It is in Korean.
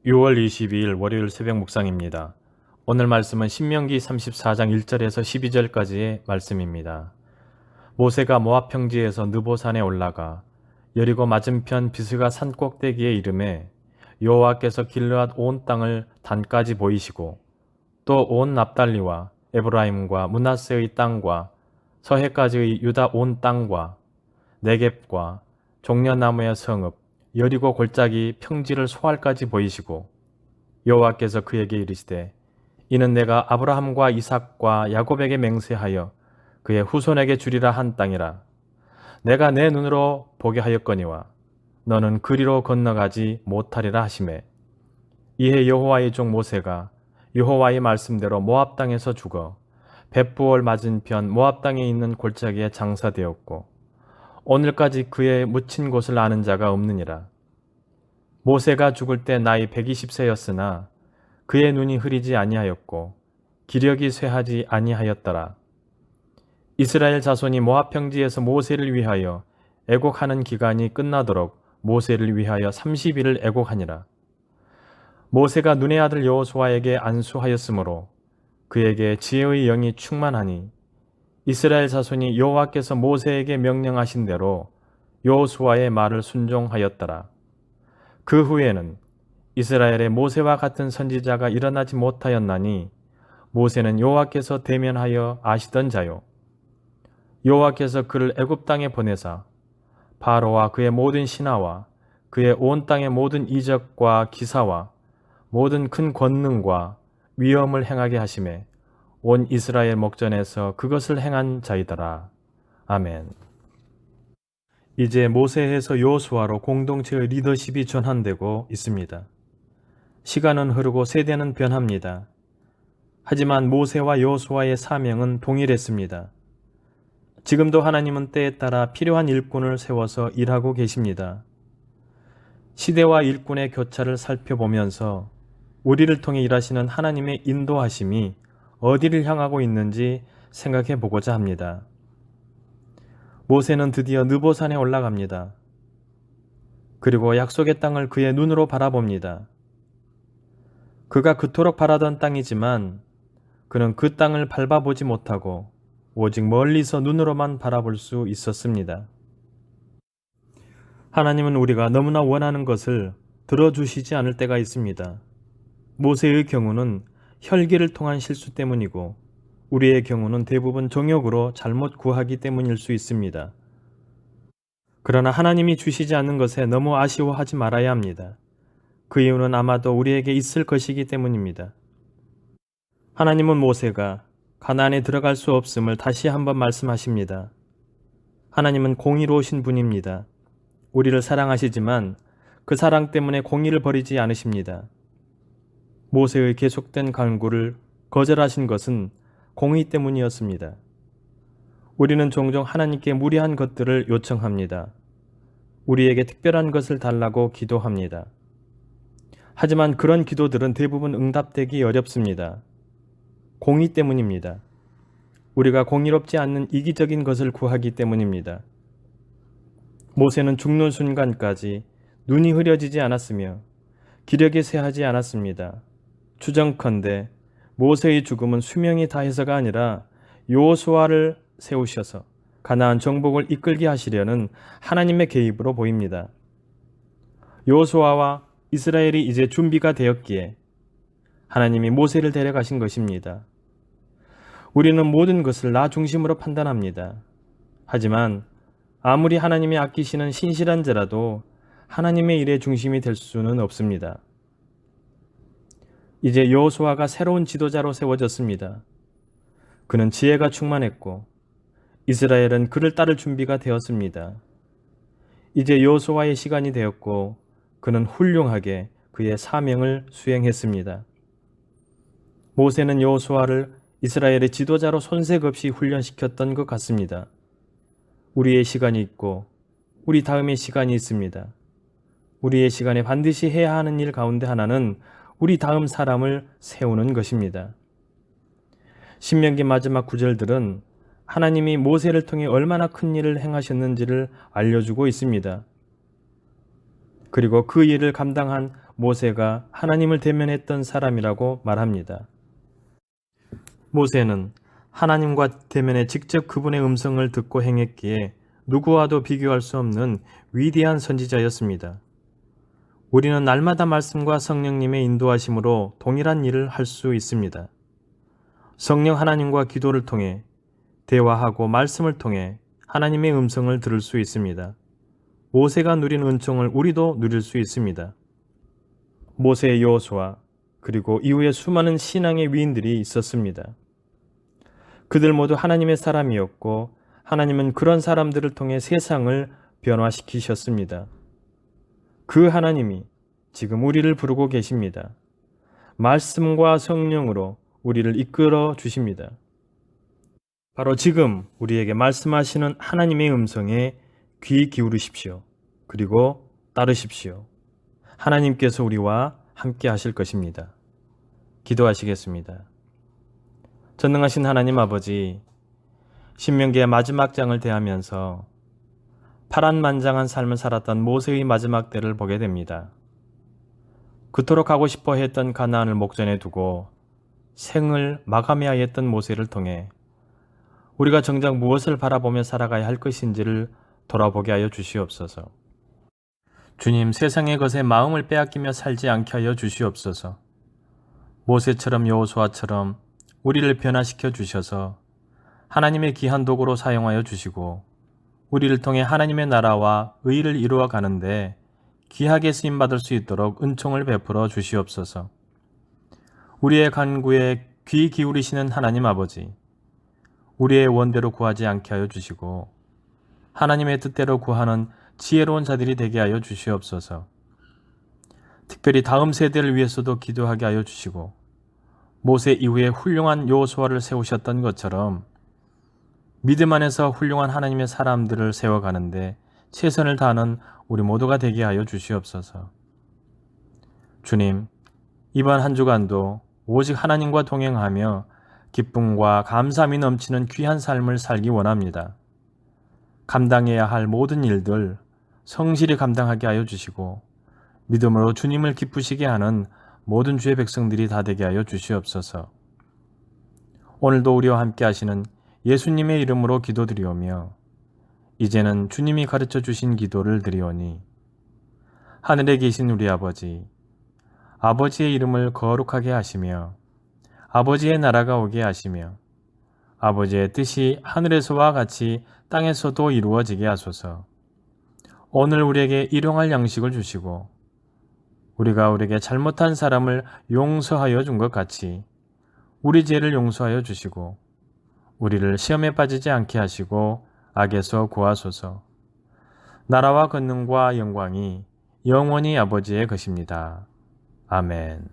6월 22일 월요일 새벽 묵상입니다. 오늘 말씀은 신명기 34장 1절에서 12절까지의 말씀입니다. 모세가 모압 평지에서 느보산에 올라가 여리고 맞은편 비스가 산 꼭대기에 이르매 여호와께서 길르앗 온 땅을 단까지 보이시고 또 온 납달리와 에브라임과 므낫세의 땅과 서해까지의 유다 온 땅과 네겝과 종려나무의 성읍 여리고 골짜기 평지를 소알까지 보이시고 여호와께서 그에게 이르시되 이는 내가 아브라함과 이삭과 야곱에게 맹세하여 그의 후손에게 주리라 한 땅이라. 내가 내 눈으로 보게 하였거니와 너는 그리로 건너가지 못하리라 하시매 이에 여호와의 종 모세가 여호와의 말씀대로 모압 땅에서 죽어 벳부올 맞은편 모압 땅에 있는 골짜기에 장사되었고 오늘까지 그의 묻힌 곳을 아는 자가 없느니라. 모세가 죽을 때 나이 120세였으나 그의 눈이 흐리지 아니하였고 기력이 쇠하지 아니하였더라. 이스라엘 자손이 모압 평지에서 모세를 위하여 애곡하는 기간이 끝나도록 모세를 위하여 30일을 애곡하니라. 모세가 눈의 아들 여호수아에게 안수하였으므로 그에게 지혜의 영이 충만하니 이스라엘 자손이 여호와께서 모세에게 명령하신 대로 여호수아의 말을 순종하였더라. 그 후에는 이스라엘의 모세와 같은 선지자가 일어나지 못하였나니 모세는 여호와께서 대면하여 아시던 자요. 여호와께서 그를 애굽 땅에 보내사 바로와 그의 모든 신하와 그의 온 땅의 모든 이적과 기사와 모든 큰 권능과 위엄을 행하게 하시매 온 이스라엘 목전에서 그것을 행한 자이더라. 아멘. 이제 모세에서 여호수아로 공동체의 리더십이 전환되고 있습니다. 시간은 흐르고 세대는 변합니다. 하지만 모세와 여호수아의 사명은 동일했습니다. 지금도 하나님은 때에 따라 필요한 일꾼을 세워서 일하고 계십니다. 시대와 일꾼의 교차를 살펴보면서 우리를 통해 일하시는 하나님의 인도하심이 어디를 향하고 있는지 생각해 보고자 합니다. 모세는 드디어 느보산에 올라갑니다. 그리고 약속의 땅을 그의 눈으로 바라봅니다. 그가 그토록 바라던 땅이지만 그는 그 땅을 밟아보지 못하고 오직 멀리서 눈으로만 바라볼 수 있었습니다. 하나님은 우리가 너무나 원하는 것을 들어주시지 않을 때가 있습니다. 모세의 경우는 혈기를 통한 실수 때문이고 우리의 경우는 대부분 정욕으로 잘못 구하기 때문일 수 있습니다. 그러나 하나님이 주시지 않는 것에 너무 아쉬워하지 말아야 합니다. 그 이유는 아마도 우리에게 있을 것이기 때문입니다. 하나님은 모세가 가나안에 들어갈 수 없음을 다시 한번 말씀하십니다. 하나님은 공의로우신 분입니다. 우리를 사랑하시지만 그 사랑 때문에 공의를 버리지 않으십니다. 모세의 계속된 간구를 거절하신 것은 공의 때문이었습니다. 우리는 종종 하나님께 무리한 것들을 요청합니다. 우리에게 특별한 것을 달라고 기도합니다. 하지만 그런 기도들은 대부분 응답되기 어렵습니다. 공의 때문입니다. 우리가 공의롭지 않는 이기적인 것을 구하기 때문입니다. 모세는 죽는 순간까지 눈이 흐려지지 않았으며 기력이 쇠하지 않았습니다. 추정컨대 모세의 죽음은 수명이 다해서가 아니라 여호수아를 세우셔서 가나안 정복을 이끌게 하시려는 하나님의 개입으로 보입니다. 여호수아와 이스라엘이 이제 준비가 되었기에 하나님이 모세를 데려가신 것입니다. 우리는 모든 것을 나 중심으로 판단합니다. 하지만 아무리 하나님이 아끼시는 신실한 자라도 하나님의 일의 중심이 될 수는 없습니다. 이제 여호수아가 새로운 지도자로 세워졌습니다. 그는 지혜가 충만했고 이스라엘은 그를 따를 준비가 되었습니다. 이제 여호수아의 시간이 되었고 그는 훌륭하게 그의 사명을 수행했습니다. 모세는 여호수아를 이스라엘의 지도자로 손색 없이 훈련시켰던 것 같습니다. 우리의 시간이 있고 우리 다음의 시간이 있습니다. 우리의 시간에 반드시 해야 하는 일 가운데 하나는 우리 다음 사람을 세우는 것입니다. 신명기 마지막 구절들은 하나님이 모세를 통해 얼마나 큰 일을 행하셨는지를 알려주고 있습니다. 그리고 그 일을 감당한 모세가 하나님을 대면했던 사람이라고 말합니다. 모세는 하나님과 대면해 직접 그분의 음성을 듣고 행했기에 누구와도 비교할 수 없는 위대한 선지자였습니다. 우리는 날마다 말씀과 성령님의 인도하심으로 동일한 일을 할 수 있습니다. 성령 하나님과 기도를 통해 대화하고 말씀을 통해 하나님의 음성을 들을 수 있습니다. 모세가 누린 은총을 우리도 누릴 수 있습니다. 모세의 여호수아 그리고 이후에 수많은 신앙의 위인들이 있었습니다. 그들 모두 하나님의 사람이었고 하나님은 그런 사람들을 통해 세상을 변화시키셨습니다. 그 하나님이 지금 우리를 부르고 계십니다. 말씀과 성령으로 우리를 이끌어 주십니다. 바로 지금 우리에게 말씀하시는 하나님의 음성에 귀 기울이십시오. 그리고 따르십시오. 하나님께서 우리와 함께 하실 것입니다. 기도하시겠습니다. 전능하신 하나님 아버지, 신명기의 마지막 장을 대하면서 파란만장한 삶을 살았던 모세의 마지막 때를 보게 됩니다. 그토록 가고 싶어 했던 가나안을 목전에 두고 생을 마감해야 했던 모세를 통해 우리가 정작 무엇을 바라보며 살아가야 할 것인지를 돌아보게 하여 주시옵소서. 주님, 세상의 것에 마음을 빼앗기며 살지 않게 하여 주시옵소서. 모세처럼 여호수아처럼 우리를 변화시켜 주셔서 하나님의 귀한 도구로 사용하여 주시고 우리를 통해 하나님의 나라와 의를 이루어 가는데 귀하게 쓰임받을 수 있도록 은총을 베풀어 주시옵소서. 우리의 간구에 귀 기울이시는 하나님 아버지, 우리의 원대로 구하지 않게 하여 주시고 하나님의 뜻대로 구하는 지혜로운 자들이 되게 하여 주시옵소서. 특별히 다음 세대를 위해서도 기도하게 하여 주시고 모세 이후에 훌륭한 여호수아를 세우셨던 것처럼 믿음 안에서 훌륭한 하나님의 사람들을 세워가는데 최선을 다하는 우리 모두가 되게 하여 주시옵소서. 주님, 이번 한 주간도 오직 하나님과 동행하며 기쁨과 감사함이 넘치는 귀한 삶을 살기 원합니다. 감당해야 할 모든 일들 성실히 감당하게 하여 주시고 믿음으로 주님을 기쁘시게 하는 모든 주의 백성들이 다 되게 하여 주시옵소서. 오늘도 우리와 함께 하시는 예수님의 이름으로 기도드리오며 이제는 주님이 가르쳐 주신 기도를 드리오니 하늘에 계신 우리 아버지, 아버지의 이름을 거룩하게 하시며 아버지의 나라가 오게 하시며 아버지의 뜻이 하늘에서와 같이 땅에서도 이루어지게 하소서. 오늘 우리에게 일용할 양식을 주시고 우리가 우리에게 잘못한 사람을 용서하여 준 것 같이 우리 죄를 용서하여 주시고 우리를 시험에 빠지지 않게 하시고 악에서 구하소서. 나라와 권능과 영광이 영원히 아버지의 것입니다. 아멘.